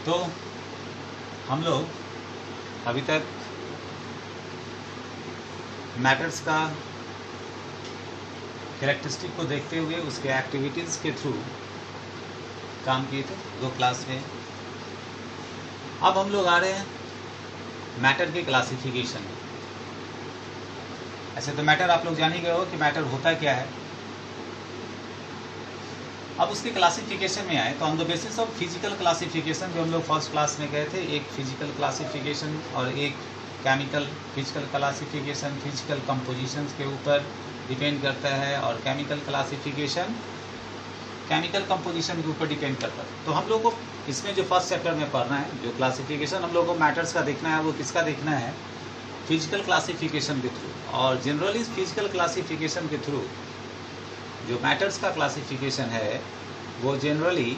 तो हम लोग अभी तक मैटर्स का कैरेक्टरिस्टिक को देखते हुए उसके एक्टिविटीज़ के थ्रू काम किए थे 2 क्लास में। अब हम लोग आ रहे हैं मैटर के क्लासिफिकेशन में। ऐसे तो मैटर आप लोग जान ही गए हो कि मैटर होता क्या है। अब उसके क्लासिफिकेशन में आए तो on the basis of physical classification, जो हम लोग फर्स्ट क्लास में गए थे, एक फिजिकल क्लासिफिकेशन और एक chemical physical classification physical compositions के ऊपर डिपेंड करता है, और केमिकल क्लासिफिकेशन केमिकल कंपोजिशन के ऊपर डिपेंड करता है। तो हम लोग को इसमें जो फर्स्ट चैप्टर में पढ़ना है, जो क्लासिफिकेशन हम लोग को मैटर्स का देखना है, वो किसका देखना है? फिजिकल क्लासिफिकेशन के थ्रू। और जनरली फिजिकल क्लासिफिकेशन के थ्रू जो मैटर्स का क्लासिफिकेशन है वो जनरली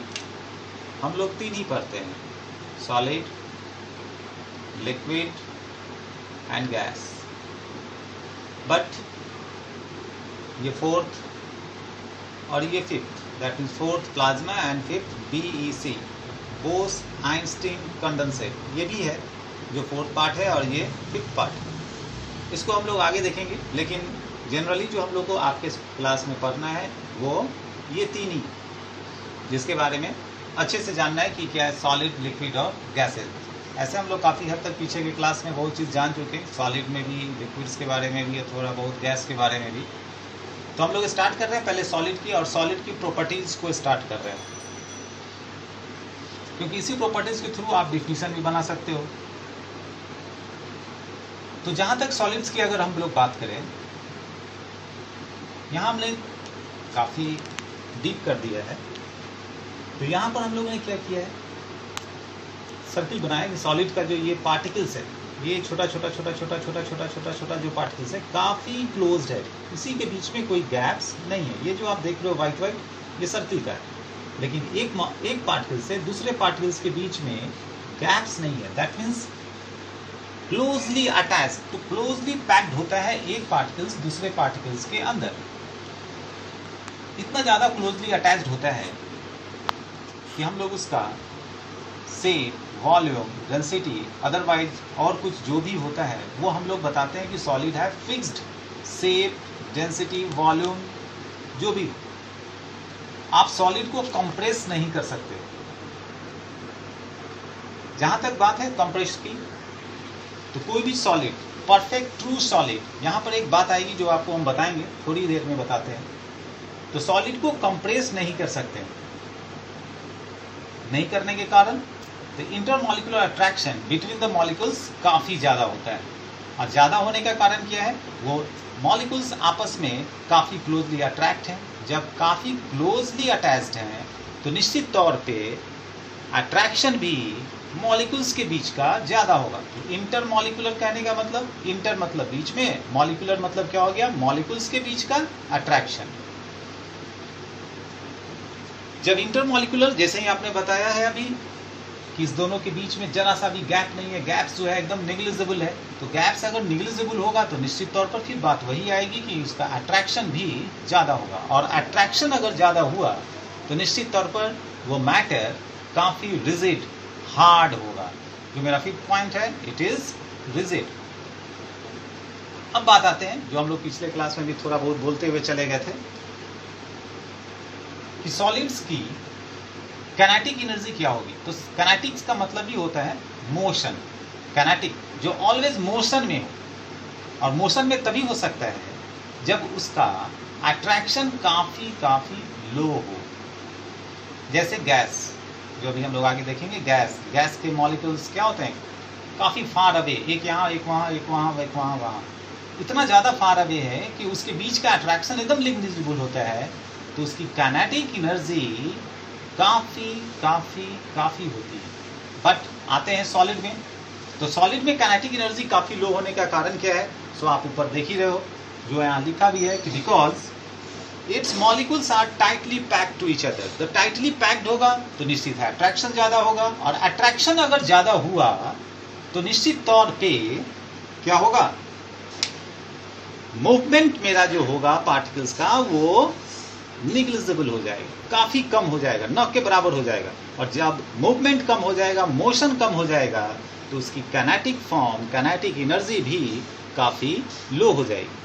हम लोग 3 ही पढ़ते हैं, solid, liquid and gas. But ये 4th और ये 5th, that means 4th plasma and 5th BEC, Bose-Einstein condensate, ये भी है जो 4th पार्ट है और ये 5th पार्ट। इसको हम लोग आगे देखेंगे, लेकिन जनरली जो हम लोग को आपके क्लास में पढ़ना है वो ये 3 ही, जिसके बारे में अच्छे से जानना है कि क्या है सॉलिड, लिक्विड और गैसेज। ऐसे हम लोग काफ़ी हद तक पीछे के क्लास में बहुत चीज़ जान चुके हैं, सॉलिड में भी, लिक्विड्स के बारे में भी, थोड़ा बहुत गैस के बारे में भी। तो हम लोग स्टार्ट कर रहे हैं पहले सॉलिड की, और सॉलिड की प्रॉपर्टीज़ को स्टार्ट कर रहे हैं, क्योंकि इसी प्रॉपर्टीज़ के थ्रू आप डिफिनीशन भी बना सकते हो। तो जहाँ तक सॉलिड्स की अगर हम लोग बात करें, यहाँ हमने काफ़ी डीप कर दिया है। तो यहाँ पर हम लोगों ने क्या किया है, सर्किल बनाया कि सॉलिड का जो ये पार्टिकल्स है, ये छोटा छोटा छोटा छोटा छोटा छोटा छोटा छोटा जो पार्टिकल्स है काफ़ी क्लोज्ड है, इसी के बीच में कोई गैप्स नहीं है। ये जो आप देख रहे हो वाइट वाइट, ये सर्किल का है, लेकिन एक पार्टिकल से दूसरे पार्टिकल्स के बीच में गैप्स नहीं है। दैट मीन्स क्लोजली अटैच, तो क्लोजली पैक्ड होता है एक पार्टिकल्स दूसरे पार्टिकल्स के अंदर। इतना ज़्यादा क्लोजली अटैच्ड होता है कि हम लोग उसका शेप, वॉल्यूम, डेंसिटी, अदरवाइज और कुछ जो भी होता है वो हम लोग बताते हैं कि सॉलिड है फिक्स्ड शेप, डेंसिटी, वॉल्यूम, जो भी। आप सॉलिड को कंप्रेस नहीं कर सकते। जहाँ तक बात है कंप्रेस की, तो कोई भी सॉलिड, परफेक्ट ट्रू सॉलिड, यहाँ पर एक बात आएगी जो आपको हम बताएंगे, थोड़ी देर में बताते हैं। तो सॉलिड को कंप्रेस नहीं कर सकते। नहीं करने के कारण तो intermolecular attraction between the molecules काफ़ी ज़्यादा होता है, और ज़्यादा होने का कारण क्या है, वो मॉलिक्यूल्स आपस में काफ़ी क्लोजली अट्रैक्ट हैं। जब काफ़ी क्लोजली अटैच्ड हैं तो निश्चित तौर पे अट्रैक्शन भी मॉलिक्यूल्स के बीच का ज़्यादा होगा। तो इंटरमॉलिक्यूलर कहने का मतलब, इंटर मतलब बीच में, मॉलिक्यूलर मतलब क्या हो गया, मॉलिक्यूल्स के बीच का अट्रैक्शन। जब इंटरमॉलिक्यूलर, जैसे ही आपने बताया है अभी कि इस दोनों के बीच में जरा सा भी गैप नहीं है, गैप्स जो है एकदम निग्लिजिबल है, तो गैप्स अगर निग्लिजिबल होगा तो निश्चित तौर पर फिर बात वही आएगी कि इसका अट्रैक्शन भी ज़्यादा होगा, और अट्रैक्शन अगर ज़्यादा हुआ तो निश्चित तौर पर वो मैटर काफ़ी रिजिड, हार्ड होगा। जो मेरा 5th पॉइंट है, इट इज़ रिजिड। अब बात आते हैं जो हम लोग पिछले क्लास में भी थोड़ा बहुत बोलते हुए चले गए थे कि सॉलिड्स की काइनेटिक एनर्जी क्या होगी। तो काइनेटिक्स का मतलब भी होता है मोशन। काइनेटिक जो ऑलवेज मोशन में हो, और मोशन में तभी हो सकता है जब उसका अट्रैक्शन काफ़ी लो हो। जैसे गैस, जो भी हम लोग आगे देखेंगे, गैस के मॉलिक्यूल्स क्या होते हैं, काफ़ी फार अवे, एक यहाँ एक वहाँ, एक वहाँ, एक वहाँ, वहाँ, इतना ज़्यादा फार अवे है कि उसके बीच का अट्रैक्शन एकदम निग्लिजिबल होता है। तो उसकी काइनेटिक एनर्जी काफ़ी होती है। बट आते हैं सॉलिड में, तो सॉलिड में काइनेटिक एनर्जी काफ़ी लो होने का कारण क्या है, सो आप ऊपर देख ही रहे हो, जो यहाँ लिखा भी है कि because its molecules are tightly packed to each other. तो टाइटली पैक्ड होगा तो निश्चित है अट्रैक्शन ज़्यादा होगा, और अट्रैक्शन अगर ज़्यादा हुआ तो निश्चित तौर पे क्या होगा, मूवमेंट मेरा जो होगा पार्टिकल्स का वो निग्लिजिबल हो जाएगा, काफ़ी कम हो जाएगा, न के बराबर हो जाएगा। और जब मूवमेंट कम हो जाएगा, मोशन कम हो जाएगा, तो उसकी कैनेटिक फॉर्म, कैनेटिक एनर्जी भी काफ़ी लो हो जाएगी।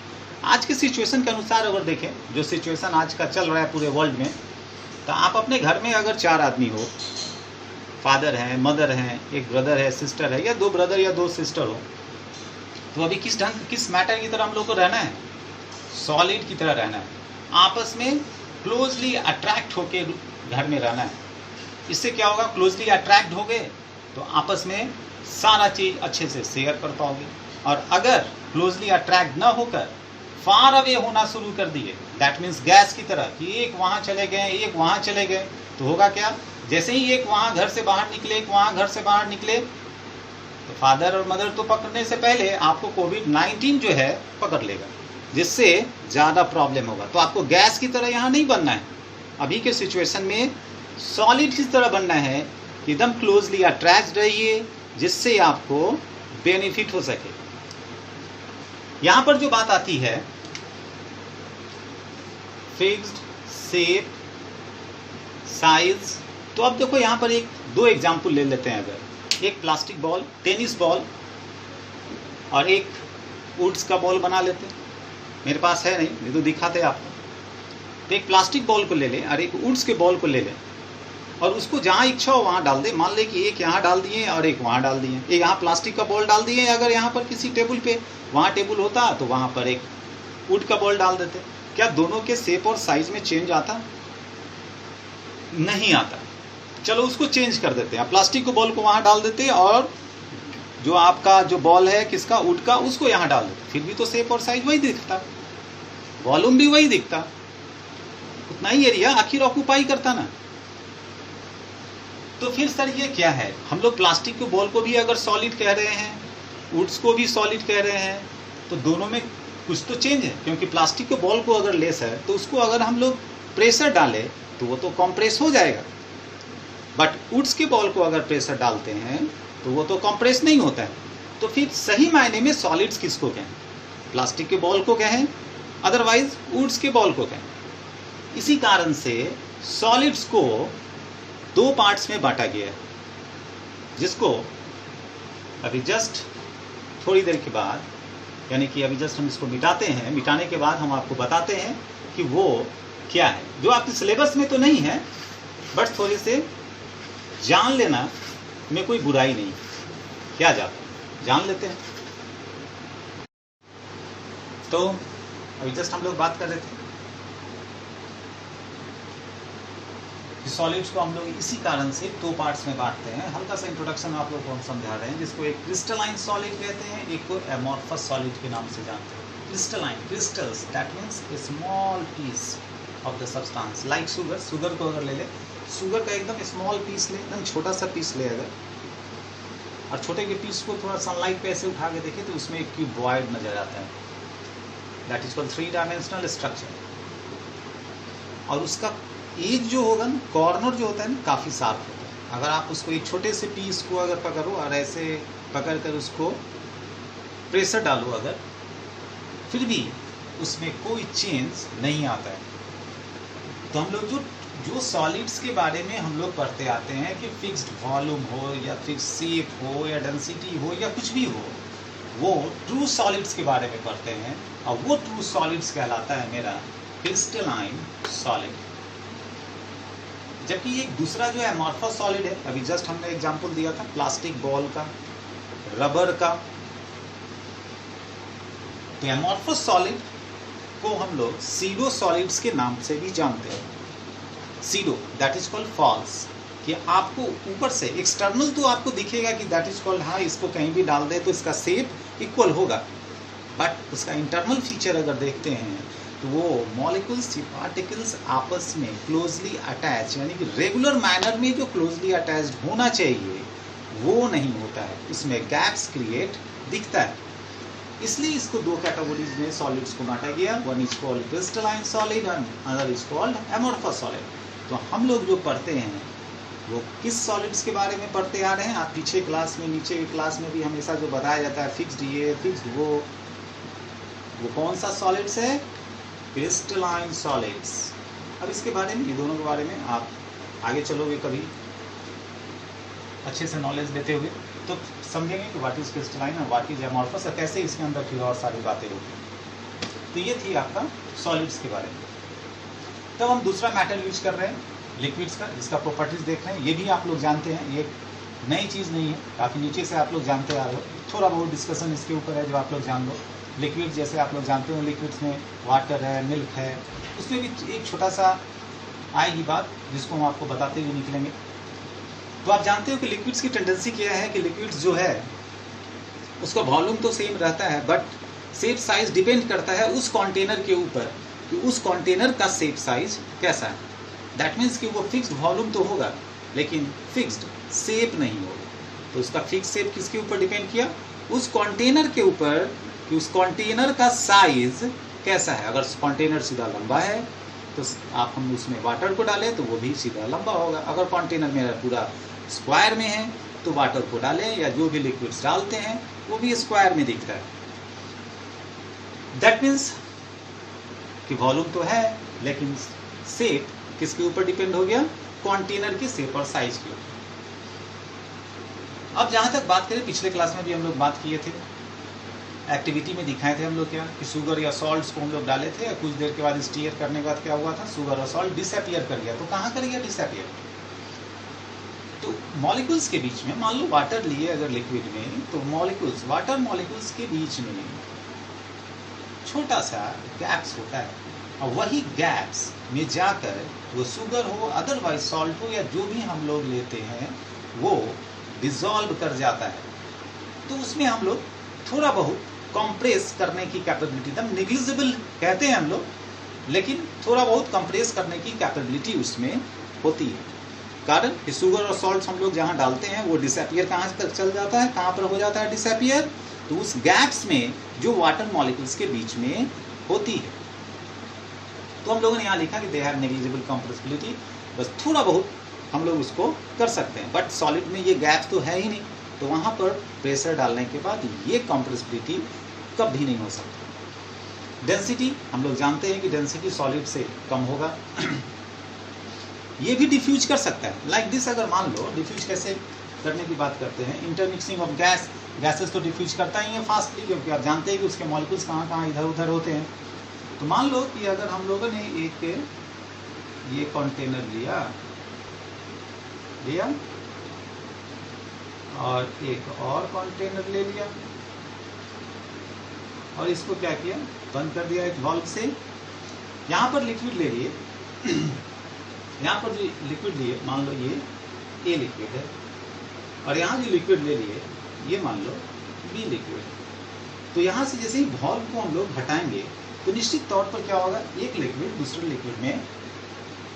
आज की सिचुएशन के अनुसार अगर देखें, जो सिचुएशन आज का चल रहा है पूरे वर्ल्ड में, तो आप अपने घर में अगर 4 आदमी हो, फादर हैं, मदर हैं, एक ब्रदर है, सिस्टर है, या 2 ब्रदर या 2 सिस्टर हो, तो अभी किस मैटर की तरह हम लोग को रहना है? सॉलिड की तरह रहना है। आपस में क्लोजली अट्रैक्ट होके घर में रहना है। इससे क्या होगा? क्लोजली अट्रैक्ट हो गए तो आपस में सारा चीज़ अच्छे से शेयर कर पाओगे। और अगर क्लोजली अट्रैक्ट न होकर फार अवे होना शुरू कर दिए, दैट मीन्स गैस की तरह कि एक वहाँ चले गए, एक वहाँ चले गए, तो होगा क्या? जैसे ही एक वहाँ घर से बाहर निकले, एक वहाँ घर से बाहर निकले, तो फादर और मदर तो पकड़ने से पहले आपको कोविड-19 जो है पकड़ लेगा, जिससे ज़्यादा प्रॉब्लम होगा। तो आपको गैस की तरह यहाँ नहीं बनना है। अभी के सिचुएशन में सॉलिड की तरह बनना है, एकदम क्लोजली अट्रैक्ट रहिए, जिससे आपको बेनिफिट हो सके। यहाँ पर जो बात आती है फिक्स्ड, शेप, साइज, तो अब देखो यहाँ पर 2 एग्जाम्पल ले लेते हैं। अगर एक प्लास्टिक बॉल, टेनिस बॉल, और एक वुड्स का बॉल बना लेते हैं। मेरे पास है नहीं तो दिखाते आपको। तो एक प्लास्टिक बॉल को ले लें और एक वुड्स के बॉल को ले लें, और उसको जहाँ इच्छा हो वहाँ डाल दें। मान लें कि एक यहाँ डाल दिए और एक वहाँ डाल दिए। एक यहाँ प्लास्टिक का बॉल डाल दिए, अगर यहाँ पर किसी टेबल पे वहाँ टेबल होता तो वहाँ पर एक वुड का बॉल डाल देते। क्या दोनों के शेप और साइज में चेंज आता? नहीं आता। चलो उसको चेंज कर देते हैं। प्लास्टिक के बॉल को वहाँ डाल देते और जो आपका जो बॉल है किसका, वुड का, उसको यहाँ डाल देते। फिर भी तो शेप और साइज वही दिखता, वॉल्यूम भी वही दिखता, उतना ही एरिया आखिर ऑक्यूपाई करता ना। तो फिर सर ये क्या है? हम लोग प्लास्टिक के बॉल को भी अगर सॉलिड कह रहे हैं, वुड्स को भी सॉलिड कह रहे हैं, तो दोनों में कुछ तो चेंज है। क्योंकि प्लास्टिक के बॉल को अगर लेस है तो उसको अगर हम लोग प्रेशर डालें तो वो तो कंप्रेस हो जाएगा, बट वुड्स के बॉल को अगर प्रेशर डालते हैं तो वो तो कंप्रेस नहीं होता है। तो फिर सही मायने में सॉलिड्स किसको कहें? प्लास्टिक के बॉल को कहें, अदरवाइज वुड्स के बॉल को कहें। इसी कारण से सॉलिड्स को 2 पार्ट्स में बांटा गया है, जिसको अभी जस्ट थोड़ी देर के बाद, यानी कि अभी जस्ट हम इसको मिटाते हैं। मिटाने के बाद हम आपको बताते हैं कि वो क्या है, जो आपके सिलेबस में तो नहीं है, बट थोड़े से जान लेना में कोई बुराई नहीं। क्या जाता, जान लेते हैं। तो अभी जस्ट हम लोग बात कर रहे थे कि सॉलिड्स को हम लोग इसी कारण से 2 पार्ट्स में बांटते हैं। हल्का सा इंट्रोडक्शन आप लोग को हम समझा रहे हैं, जिसको एक क्रिस्टलाइन सॉलिड कहते हैं, एक को एमॉर्फस सॉलिड के नाम से जानते हैं। Crystalline, crystals, that means a small piece of the substance, like sugar. Sugar को अगर ले ले, शुगर का एकदम स्मॉल पीस ले, एकदम छोटा सा पीस ले अगर, और छोटे के पीस को थोड़ा सनलाइट पे ऐसे उठा के देखें तो उसमें एक क्यूबॉइड नजर आता है, that is called 3 dimensional structure. और उसका एज जो होगा ना, कॉर्नर जो होता है ना, काफ़ी शार्प होता है। अगर आप उसको एक छोटे से पीस को अगर पकड़ो और ऐसे पकड़ कर उसको प्रेशर डालो अगर, फिर भी उसमें कोई चेंज नहीं आता है। तो हम लोग जो सॉलिड्स के बारे में हम लोग पढ़ते आते हैं कि फिक्स्ड वॉल्यूम हो या फिक्स्ड शेप हो या डेंसिटी हो या कुछ भी हो, वो ट्रू सॉलिड्स के बारे में पढ़ते हैं। और वो ट्रू सॉलिड्स कहलाता है मेरा क्रिस्टलाइन सॉलिड। जबकि एक दूसरा जो है एमॉर्फस सॉलिड है, अभी जस्ट हमने एग्जांपल दिया था प्लास्टिक बॉल का, रबर का। तो एमॉर्फस सॉलिड को हम लोग सीडो सॉलिड्स के नाम से भी जानते हैं। Pseudo, that is called false, कि आपको ऊपर से एक्सटर्नल तो आपको दिखेगा कि दैट इज कॉल्ड, हाँ इसको कहीं भी डाल दे तो इसका शेप इक्वल होगा, बट उसका इंटरनल फीचर अगर देखते हैं तो वो मॉलिक्यूल्स, पार्टिकल्स आपस में क्लोजली अटैच, यानी कि रेगुलर मैनर में जो क्लोजली अटैच्ड होना चाहिए वो नहीं होता है, उसमें गैप्स क्रिएट दिखता है। इसलिए इसको 2 कैटेगरीज में सॉलिड्स को बांटा गया, one is called crystalline solid and other is called amorphous solid. तो हम लोग जो पढ़ते हैं वो किस सॉलिड्स के बारे में पढ़ते आ रहे हैं? आप पीछे क्लास में, नीचे की क्लास में भी हमेशा जो बताया जाता है फिक्स्ड ये, फिक्स्ड वो कौन सा सॉलिड्स है? Crystalline solids. अब इसके बारे में, ये दोनों के बारे में आप आगे चलोगे कभी अच्छे से नॉलेज देते हुए तो समझेंगे कि व्हाट इज क्रिस्टलाइन और व्हाट इज एमॉर्फस और कैसे इसके अंदर फिर और सारी बातें होती। तो ये थी आपका सॉलिड्स के बारे में। तब हम दूसरा मैटर यूज कर रहे हैं लिक्विड्स का, जिसका प्रॉपर्टीज देख रहे हैं। ये भी आप लोग जानते हैं, ये नई चीज़ नहीं है, काफ़ी नीचे से आप लोग जानते आ रहे हो। थोड़ा बहुत डिस्कशन इसके ऊपर है जो आप लोग जान लो। लिक्विड जैसे आप लोग जानते हो, लिक्विड्स में वाटर है, मिल्क है, उसमें भी एक छोटा सा आएगी बात जिसको हम आपको बताते हुए निकलेंगे। तो आप जानते हो कि लिक्विड्स की टेंडेंसी क्या है कि लिक्विड्स जो है उसका वॉल्यूम तो सेम रहता है, बट शेप साइज डिपेंड करता है उस कंटेनर के ऊपर कि उस कंटेनर का शेप साइज कैसा है। दैट मीन्स कि वो फिक्स्ड वॉल्यूम तो होगा लेकिन फिक्स्ड शेप नहीं होगा। तो उसका फिक्स शेप किसके ऊपर डिपेंड किया? उस कंटेनर के ऊपर कि उस कंटेनर का साइज कैसा है। अगर कंटेनर सीधा लंबा है तो आप हम उसमें वाटर को डालें तो वो भी सीधा लंबा होगा। अगर कंटेनर मेरा पूरा स्क्वायर में है तो वाटर को डालें या जो भी लिक्विड्स डालते हैं वो भी स्क्वायर में दिख रहा है। दैट मीन्स कि वॉल्यूम तो है लेकिन शेप किसके ऊपर डिपेंड हो गया? कंटेनर की शेप और साइज के ऊपर। अब जहां तक बात करें, पिछले क्लास में भी हम लोग बात किए थे, एक्टिविटी में दिखाए थे हम लोग क्या कि शुगर या सॉल्ट्स को हम लोग डाले थे और कुछ देर के बाद स्टीयर करने के बाद क्या हुआ था? शुगर और सॉल्ट डिसअपियर कर गया। तो कहाँ कर गया डिसअपियर? तो मॉलिक्यूल्स के बीच में, मान लो वाटर लिए अगर लिक्विड में, तो मॉलिक्यूल्स, वाटर मॉलिक्यूल्स के बीच में छोटा सा गैप्स होता है और वही गैप्स में जाकर वो शुगर हो, अदरवाइज सॉल्ट हो या जो भी हम लोग लेते हैं वो डिसॉल्व कर जाता है। तो उसमें हम लोग थोड़ा बहुत कंप्रेस करने की कैपेबिलिटी, एकदम नेग्लिजिबल कहते हैं हम लोग, लेकिन थोड़ा बहुत कंप्रेस करने की कैपेबिलिटी उसमें होती है। कारण कि शुगर और सॉल्ट हम लोग जहाँ डालते हैं वो डिसअपियर कहाँ तक चल जाता है, कहाँ पर हो जाता है डिसअपियर? तो उस गैप्स में जो वाटर मॉलिक्यूल्स के बीच में होती है। तो हम लोगों ने यहाँ लिखा कि दे हैव नेग्लिजिबल कंप्रेसिबिलिटी, बस थोड़ा बहुत हम लोग उसको कर सकते हैं, बट सॉलिड में ये गैप्स तो है ही नहीं। तो वहाँ पर प्रेशर डालने के बाद ये कंप्रेसिबिलिटी कभी नहीं हो सकती। डेंसिटी हम लोग जानते हैं कि डेंसिटी सॉलिड से कम होगा। ये भी डिफ्यूज कर सकता है लाइक दिस। अगर मान लो डिफ्यूज कैसे करने की बात करते हैं, इंटरमिक्सिंग ऑफ गैसेस तो डिफ्यूज करता ही है फास्टली, क्योंकि आप जानते हैं कि उसके मॉलिक्यूल्स कहाँ कहाँ इधर उधर होते हैं। तो मान लो कि अगर हम लोगों ने एक ये कंटेनर लिया और एक और कंटेनर ले लिया और इसको क्या किया? बंद कर दिया एक वाल्व से। यहाँ पर लिक्विड ले लिए यहाँ पर जो लिक्विड लिए, मान लो ये ए लिक्विड है और यहाँ जो लिक्विड ले लिए ये मान लो बी लिक्विड है। तो यहाँ से जैसे ही वाल्व को हम लोग हटाएंगे तो निश्चित तौर पर क्या होगा? एक लिक्विड दूसरे लिक्विड में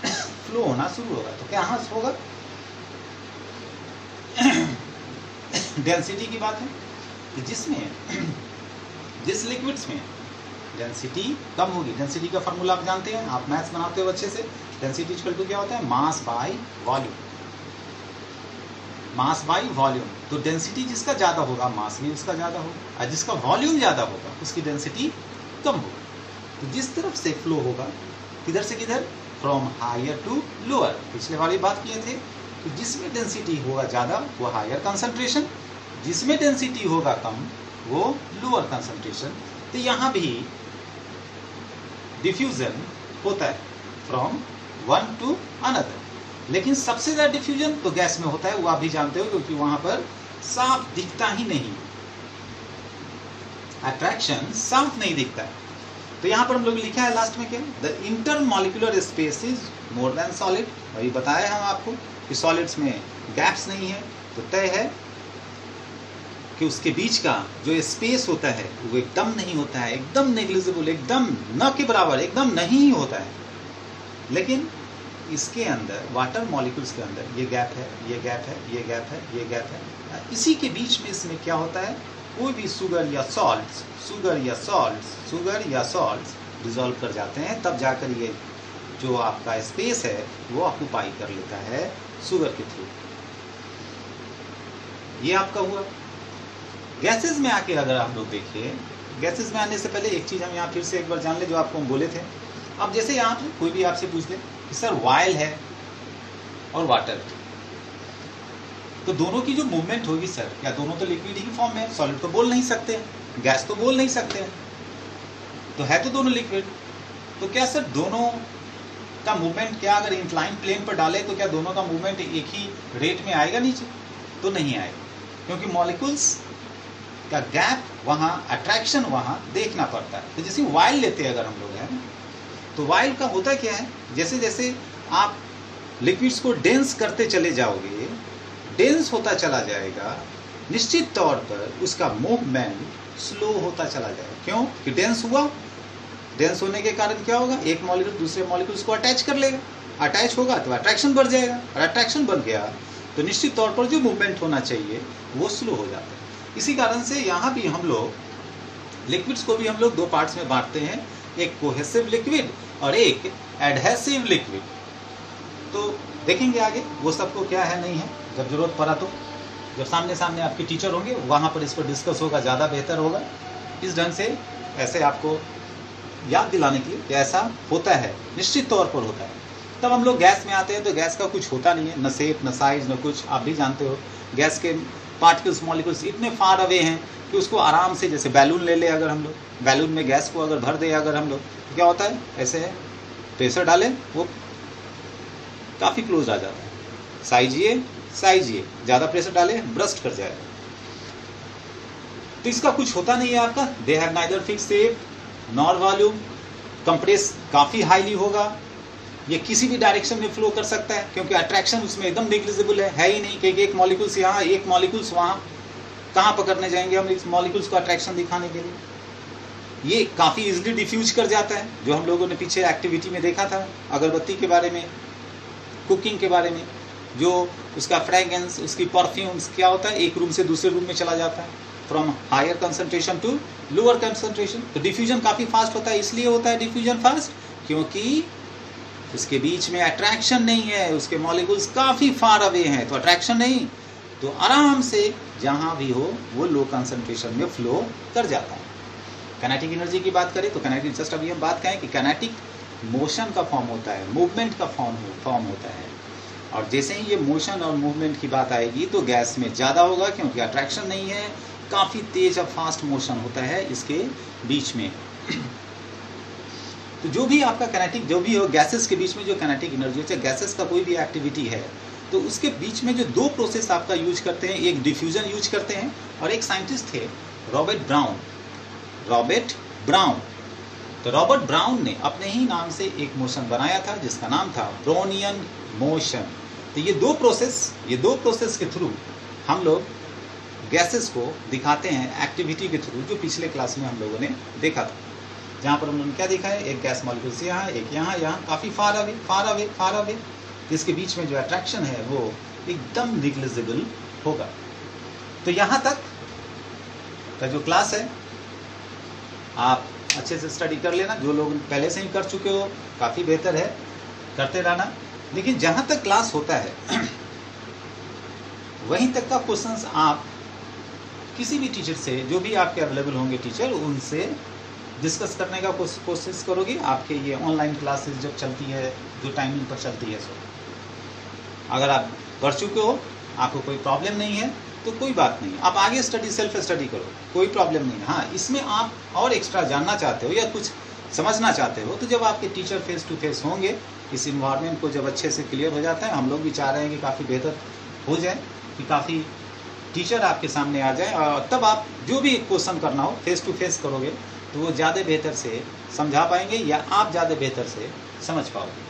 फ्लो होना शुरू होगा। तो क्या यहाँ होगा? डेंसिटी की बात है कि जिसमें जिस लिक्विड्स में डेंसिटी कम होगी, डेंसिटी का फार्मूला आप जानते हैं, आप मैथ्स बनाते हो अच्छे से। डेंसिटी इक्वल टू क्या होता है? Mass by volume. Mass by volume. तो डेंसिटी जिसका ज़्यादा होगा मास भी उसका ज़्यादा होगा, और जिसका वॉल्यूम ज़्यादा होगा उसकी डेंसिटी कम होगा। तो जिस तरफ से फ्लो होगा, किधर से किधर? From higher to lower. पिछले वाली बात किए थे कि जिसमें डेंसिटी होगा ज़्यादा वो हायर कंसंट्रेशन, जिसमें डेंसिटी होगा कम वो लोअर कंसंट्रेशन। तो यहाँ भी डिफ्यूजन होता है फ्रॉम वन टू अनदर, लेकिन सबसे ज़्यादा डिफ्यूजन तो गैस में होता है, वो आप भी जानते हो, क्योंकि वहाँ पर साफ दिखता ही नहीं, अट्रैक्शन साफ नहीं दिखता है। तो यहाँ पर हम लोग लिखा है लास्ट में क्या? The intermolecular space is more than solid. वही बताया हम आपको कि सॉलिड्स में गैप्स नहीं है, तो तय है कि उसके बीच का जो स्पेस होता है वो एकदम नहीं होता है, एकदम नेग्लिजिबल, एकदम न के बराबर, एकदम नहीं ही होता है। लेकिन इसके अंदर वाटर मॉलिक्यूल्स के अंदर ये गैप है, ये गैप है, ये गैप है, ये गैप है। इसी के बीच में इसमें क्या होता है? कोई भी शुगर या सॉल्ट्स डिसॉल्व कर जाते हैं, तब जाकर ये जो आपका स्पेस है वो ऑक्यूपाई कर लेता है शुगर के थ्रू। ये आपका हुआ। गैसेस में आके अगर आप लोग देखिए, गैसेस में आने से पहले एक चीज़ हम यहाँ फिर से एक बार जान ले जो आपको हम बोले थे। अब जैसे यहाँ पे कोई भी आपसे पूछ ले कि सर वाइल है और वाटर, तो दोनों की जो मूवमेंट होगी सर, या दोनों तो लिक्विड ही फॉर्म में, सॉलिड तो बोल नहीं सकते, गैस तो बोल नहीं सकते, तो है तो दोनों लिक्विड, तो क्या सर दोनों का मूवमेंट, क्या अगर इंक्लाइन प्लेन पर डाले तो क्या दोनों का मूवमेंट एक ही रेट में आएगा नीचे? तो नहीं आएगा, क्योंकि मॉलिक्यूल्स का गैप वहाँ, अट्रैक्शन वहाँ देखना पड़ता है। तो जैसे वाइल लेते हैं अगर हम लोग हैं, तो वाइल का होता क्या है, जैसे जैसे आप लिक्विड्स को डेंस करते चले जाओगे, डेंस होता चला जाएगा, निश्चित तौर पर उसका मूवमेंट स्लो होता चला जाएगा। क्यों? कि डेंस हुआ, डेंस होने के कारण क्या होगा, एक मॉलिक्यूल दूसरे मॉलिक्यूल्स को अटैच कर लेगा, अटैच होगा तो अट्रैक्शन बढ़ जाएगा, और अट्रैक्शन बढ़ गया तो निश्चित तौर पर जो मूवमेंट होना चाहिए वो स्लो हो जाता है। इसी कारण से यहाँ भी हम लोग लिक्विड्स को भी हम लोग दो पार्ट्स में बांटते हैं, एक कोहेसिव लिक्विड और एक एडहेसिव लिक्विड। तो देखेंगे आगे वो सबको क्या है नहीं है, जब जरूरत पड़ा तो, जब सामने सामने आपके टीचर होंगे वहाँ पर इस पर डिस्कस होगा, ज़्यादा बेहतर होगा। इस ढंग से ऐसे आपको याद दिलाने के लिए कि ऐसा होता है, निश्चित तौर पर होता है। तब हम लोग गैस में आते हैं तो गैस का कुछ होता नहीं है, न शेप न साइज न कुछ, आप भी जानते हो। गैस के पार्टिकल्स मॉलिक्यूल्स इतने फार अवे हैं कि उसको आराम से, जैसे बैलून ले ले अगर हम लोग, बैलून में गैस को अगर भर दे अगर हम लोग, तो क्या होता है, ऐसे है, प्रेशर डालें वो काफ़ी क्लोज आ जाता है, साइज ये ज़्यादा प्रेशर डालें ब्रस्ट कर जाएगा। तो इसका कुछ होता नहीं है आपका, they have neither fix shape nor volume, compress काफ़ी हाईली होगा, ये किसी भी डायरेक्शन में फ्लो कर सकता है, क्योंकि अट्रैक्शन उसमें एकदम नेग्लिजिबल है ही नहीं, क्योंकि एक मॉलिक्यूल्स यहाँ एक मॉलिक्यूल्स वहाँ, कहाँ पकड़ने जाएंगे हम इस मॉलिक्यूल्स को अट्रैक्शन दिखाने के लिए। ये काफ़ी इजीली डिफ्यूज कर जाता है, जो हम लोगों ने पीछे एक्टिविटी में देखा था अगरबत्ती के बारे में, कुकिंग के बारे में, जो उसका फ्रेगरेंस, उसकी परफ्यूम्स क्या होता है, एक रूम से दूसरे रूम में चला जाता है, from higher concentration to lower concentration. तो डिफ्यूजन काफ़ी फास्ट होता है, इसलिए होता है डिफ्यूजन फास्ट क्योंकि उसके बीच में अट्रैक्शन नहीं है, उसके मॉलिक्यूल्स काफ़ी फार अवे हैं, तो अट्रैक्शन नहीं, तो आराम से जहाँ भी हो वो लो कंसंट्रेशन में फ्लो कर जाता है। काइनेटिक एनर्जी की बात करें तो काइनेटिक, जस्ट अभी हम बात करें कि काइनेटिक मोशन का फॉर्म होता है, मूवमेंट का फॉर्म होता है, और जैसे ही ये मोशन और मूवमेंट की बात आएगी तो गैस में ज़्यादा होगा, क्योंकि अट्रैक्शन नहीं है, काफ़ी तेज और फास्ट मोशन होता है इसके बीच में। तो जो भी आपका काइनेटिक, जो भी हो गैसेस के बीच में जो काइनेटिक एनर्जी होती है, गैसेस का कोई भी एक्टिविटी है तो उसके बीच में जो दो प्रोसेस आपका यूज करते हैं, एक डिफ्यूजन यूज करते हैं, और एक साइंटिस्ट थे रॉबर्ट ब्राउन। तो रॉबर्ट ब्राउन ने अपने ही नाम से एक मोशन बनाया था जिसका नाम था ब्राउनियन मोशन। तो ये दो प्रोसेस के थ्रू हम लोग गैसेस को दिखाते हैं एक्टिविटी के थ्रू, जो पिछले क्लास में हम लोगों ने देखा था, जहाँ पर उन्होंने क्या देखा है, एक गैस मॉलिक्यूल से यहाँ, एक यहाँ, काफ़ी फार अवे, जिसके बीच में जो अट्रैक्शन है वो एकदम निग्लिजिबल होगा। तो यहाँ तक का जो क्लास है आप अच्छे से स्टडी कर लेना, जो लोग पहले से ही कर चुके हो काफ़ी बेहतर है, करते रहना। लेकिन जहाँ तक क्लास होता है वहीं तक का क्वेश्चंस आप किसी भी टीचर से, जो भी आपके अवेलेबल होंगे टीचर, उनसे डिस्कस करने का कोशिश करोगे। आपके ये ऑनलाइन क्लासेस जब चलती है, जो टाइमिंग पर चलती है, सो अगर आप कर चुके हो, आपको कोई प्रॉब्लम नहीं है तो कोई बात नहीं, आप आगे सेल्फ स्टडी करो, कोई प्रॉब्लम नहीं है। हाँ, इसमें आप और एक्स्ट्रा जानना चाहते हो या कुछ समझना चाहते हो, तो जब आपके टीचर फेस टू फेस होंगे, इस इन्वायरमेंट को जब अच्छे से क्लियर हो जाता है, हम लोग भी चाह रहे हैं कि काफ़ी बेहतर हो जाए, कि काफ़ी टीचर आपके सामने आ जाए, और तब आप जो भी क्वेश्चन करना हो फेस टू फेस करोगे तो वो ज़्यादा बेहतर से समझा पाएंगे या आप ज़्यादा बेहतर से समझ पाओगे।